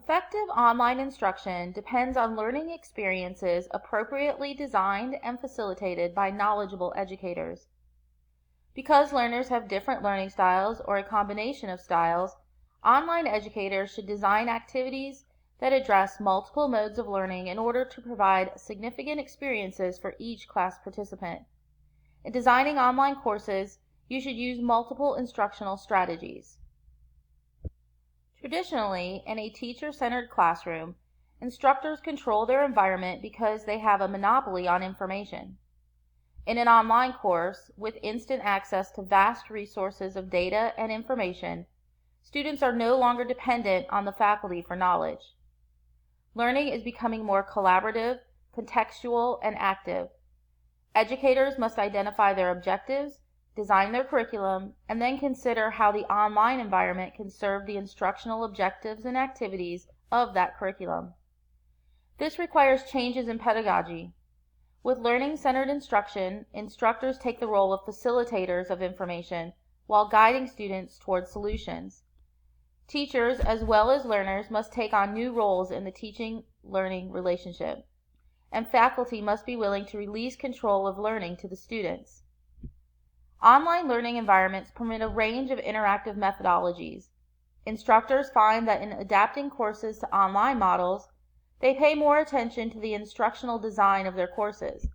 Effective online instruction depends on learning experiences appropriately designed and facilitated by knowledgeable educators. Because learners have different learning styles or a combination of styles, online educators should design activities that address multiple modes of learning in order to provide significant experiences for each class participant. In designing online courses, you should use multiple instructional strategies. Traditionally, in a teacher-centered classroom, instructors control their environment because they have a monopoly on information. In an online course, with instant access to vast resources of data and information, students are no longer dependent on the faculty for knowledge. Learning is becoming more collaborative, contextual, and active. Educators must identify their objectives, design their curriculum, and then consider how the online environment can serve the instructional objectives and activities of that curriculum. This requires changes in pedagogy. With learning-centered instruction, instructors take the role of facilitators of information while guiding students toward solutions. Teachers, as well as learners, must take on new roles in the teaching-learning relationship, and faculty must be willing to release control of learning to the students. Online learning environments permit a range of interactive methodologies. Instructors find that in adapting courses to online models, they pay more attention to the instructional design of their courses.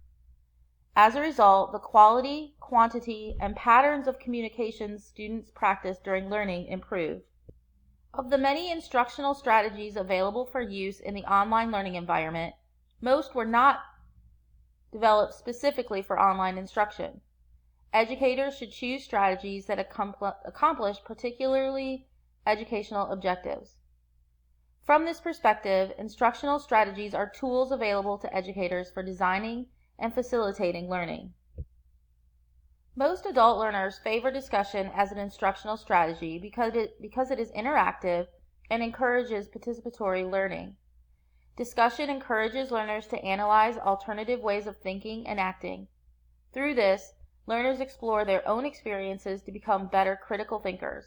As a result, the quality, quantity, and patterns of communications students practice during learning improve. Of the many instructional strategies available for use in the online learning environment, most were not developed specifically for online instruction. Educators should choose strategies that accomplish particularly educational objectives. From this perspective, instructional strategies are tools available to educators for designing and facilitating learning. Most adult learners favor discussion as an instructional strategy because it is interactive and encourages participatory learning. Discussion encourages learners to analyze alternative ways of thinking and acting. Through this, learners explore their own experiences to become better critical thinkers.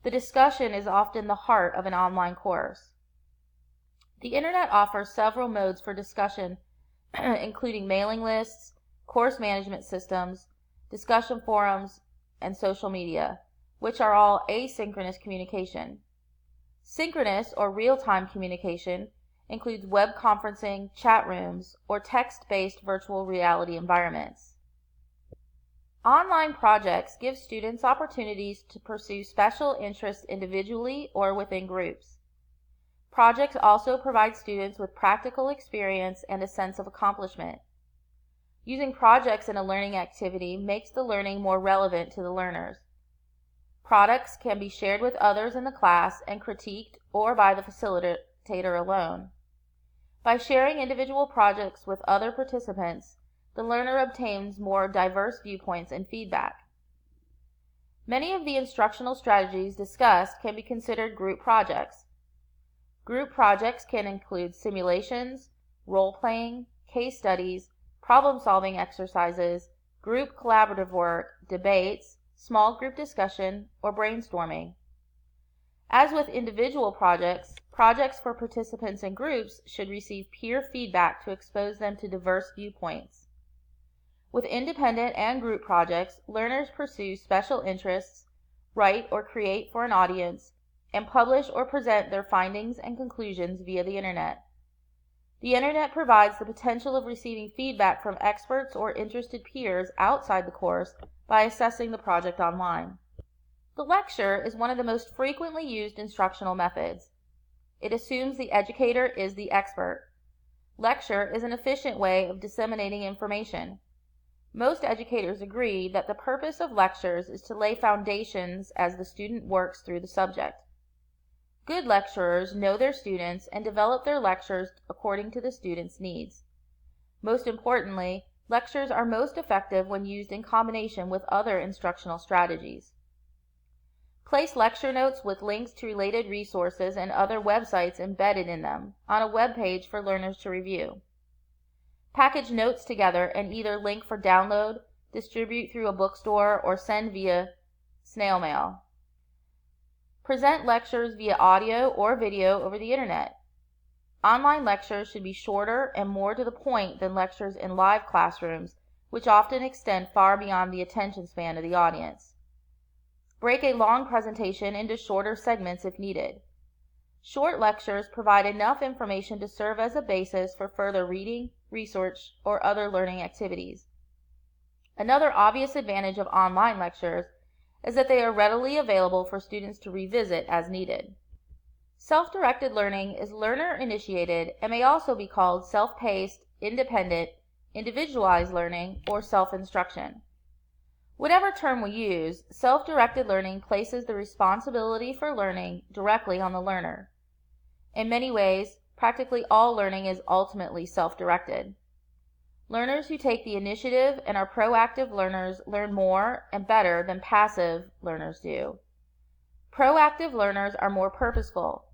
The discussion is often the heart of an online course. The Internet offers several modes for discussion, including mailing lists, course management systems, discussion forums, and social media, which are all asynchronous communication. Synchronous or real-time communication includes web conferencing, chat rooms, or text-based virtual reality environments. Online projects give students opportunities to pursue special interests individually or within groups. Projects also provide students with practical experience and a sense of accomplishment. Using projects in a learning activity makes the learning more relevant to the learners. Products can be shared with others in the class and critiqued or by the facilitator alone. By sharing individual projects with other participants, the learner obtains more diverse viewpoints and feedback. Many of the instructional strategies discussed can be considered group projects. Group projects can include simulations, role-playing, case studies, problem-solving exercises, group collaborative work, debates, small group discussion, or brainstorming. As with individual projects, projects for participants in groups should receive peer feedback to expose them to diverse viewpoints. With independent and group projects, learners pursue special interests, write or create for an audience, and publish or present their findings and conclusions via the Internet. The Internet provides the potential of receiving feedback from experts or interested peers outside the course by assessing the project online. The lecture is one of the most frequently used instructional methods. It assumes the educator is the expert. Lecture is an efficient way of disseminating information. Most educators agree that the purpose of lectures is to lay foundations as the student works through the subject. Good lecturers know their students and develop their lectures according to the students' needs. Most importantly, lectures are most effective when used in combination with other instructional strategies. Place lecture notes with links to related resources and other websites embedded in them on a web page for learners to review. Package notes together and either link for download, distribute through a bookstore, or send via snail mail. Present lectures via audio or video over the internet. Online lectures should be shorter and more to the point than lectures in live classrooms, which often extend far beyond the attention span of the audience. Break a long presentation into shorter segments if needed. Short lectures provide enough information to serve as a basis for further reading, research, or other learning activities. Another obvious advantage of online lectures is that they are readily available for students to revisit as needed. Self-directed learning is learner-initiated and may also be called self-paced, independent, individualized learning, or self-instruction. Whatever term we use, self-directed learning places the responsibility for learning directly on the learner. In many ways, practically all learning is ultimately self-directed. Learners who take the initiative and are proactive learners learn more and better than passive learners do. Proactive learners are more purposeful.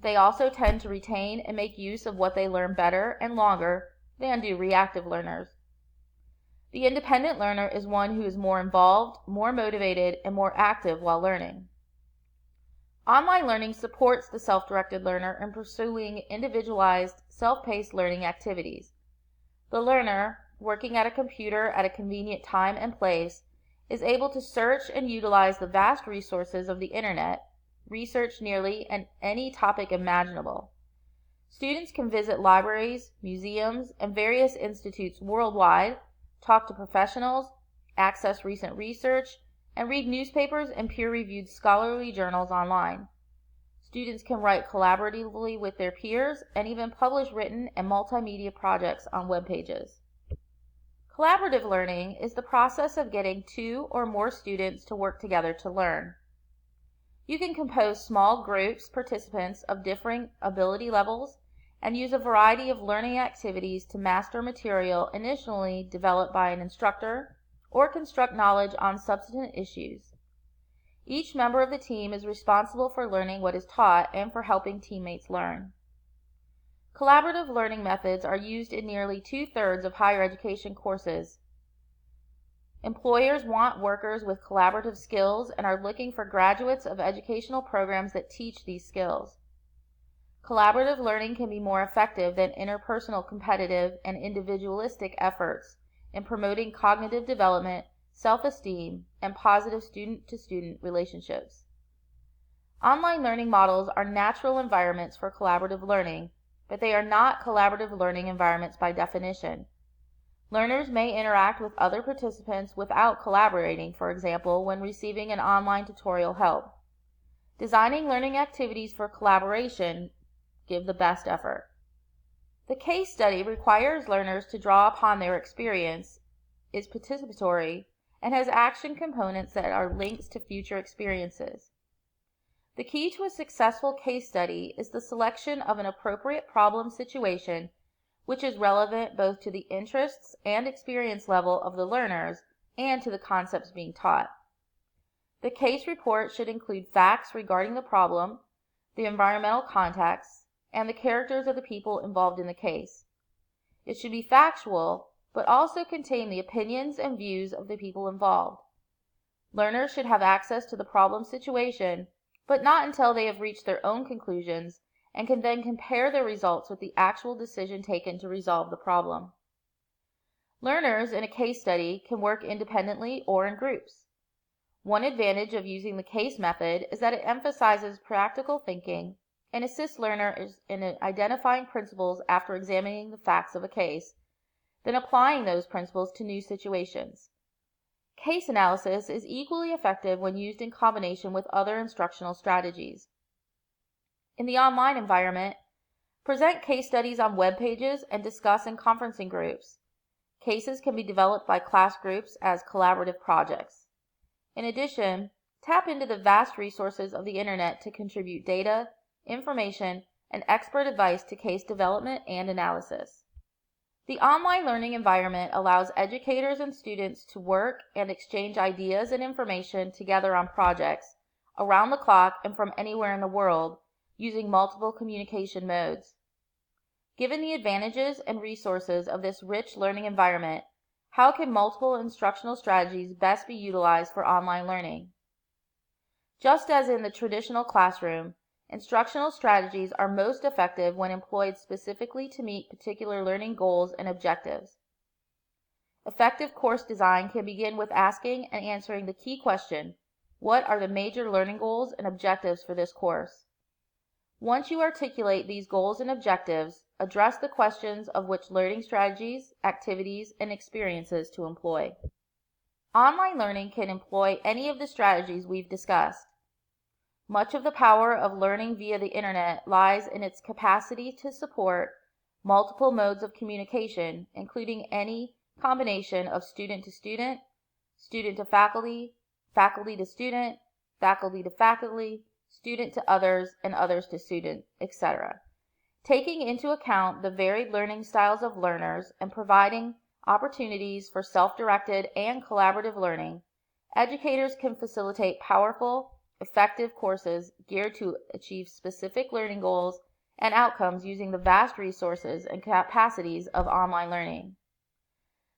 They also tend to retain and make use of what they learn better and longer than do reactive learners. The independent learner is one who is more involved, more motivated, and more active while learning. Online learning supports the self-directed learner in pursuing individualized, self-paced learning activities. The learner, working at a computer at a convenient time and place, is able to search and utilize the vast resources of the internet, research nearly any topic imaginable. Students can visit libraries, museums, and various institutes worldwide, talk to professionals, access recent research, and read newspapers and peer-reviewed scholarly journals online. Students can write collaboratively with their peers and even publish written and multimedia projects on web pages. Collaborative learning is the process of getting two or more students to work together to learn. You can compose small groups, participants of differing ability levels, and use a variety of learning activities to master material initially developed by an instructor or construct knowledge on substantive issues. Each member of the team is responsible for learning what is taught and for helping teammates learn. Collaborative learning methods are used in nearly 2/3 of higher education courses. Employers want workers with collaborative skills and are looking for graduates of educational programs that teach these skills. Collaborative learning can be more effective than interpersonal competitive and individualistic efforts in promoting cognitive development, self-esteem, and positive student-to-student relationships. Online learning models are natural environments for collaborative learning, but they are not collaborative learning environments by definition. Learners may interact with other participants without collaborating, for example, when receiving an online tutorial help. Designing learning activities for collaboration give the best effort. The case study requires learners to draw upon their experience, is participatory, and has action components that are links to future experiences. The key to a successful case study is the selection of an appropriate problem situation which is relevant both to the interests and experience level of the learners and to the concepts being taught. The case report should include facts regarding the problem, the environmental context, and the characters of the people involved in the case. It should be factual, but also contain the opinions and views of the people involved. Learners should have access to the problem situation, but not until they have reached their own conclusions and can then compare their results with the actual decision taken to resolve the problem. Learners in a case study can work independently or in groups. One advantage of using the case method is that it emphasizes practical thinking and assists learners in identifying principles after examining the facts of a case, then applying those principles to new situations. Case analysis is equally effective when used in combination with other instructional strategies. In the online environment, present case studies on web pages and discuss in conferencing groups. Cases can be developed by class groups as collaborative projects. In addition, tap into the vast resources of the internet to contribute data, information, and expert advice to case development and analysis. The online learning environment allows educators and students to work and exchange ideas and information together on projects, around the clock and from anywhere in the world, using multiple communication modes. Given the advantages and resources of this rich learning environment, how can multiple instructional strategies best be utilized for online learning? Just as in the traditional classroom, instructional strategies are most effective when employed specifically to meet particular learning goals and objectives. Effective course design can begin with asking and answering the key question: what are the major learning goals and objectives for this course? Once you articulate these goals and objectives, address the questions of which learning strategies, activities, and experiences to employ. Online learning can employ any of the strategies we've discussed. Much of the power of learning via the internet lies in its capacity to support multiple modes of communication, including any combination of student to student, student to faculty, faculty to student, faculty to faculty, student to others, and others to student, etc. Taking into account the varied learning styles of learners and providing opportunities for self-directed and collaborative learning, educators can facilitate powerful, effective courses geared to achieve specific learning goals and outcomes using the vast resources and capacities of online learning.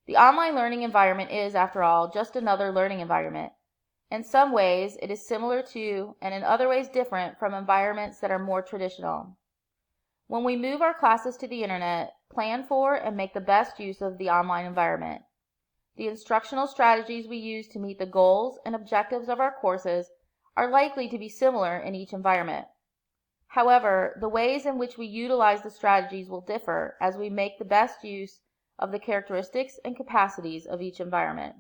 The online learning environment is, after all, just another learning environment. In some ways, it is similar to, and in other ways different from, environments that are more traditional. When we move our classes to the internet, plan for and make the best use of the online environment. The instructional strategies we use to meet the goals and objectives of our courses are likely to be similar in each environment. However, the ways in which we utilize the strategies will differ as we make the best use of the characteristics and capacities of each environment.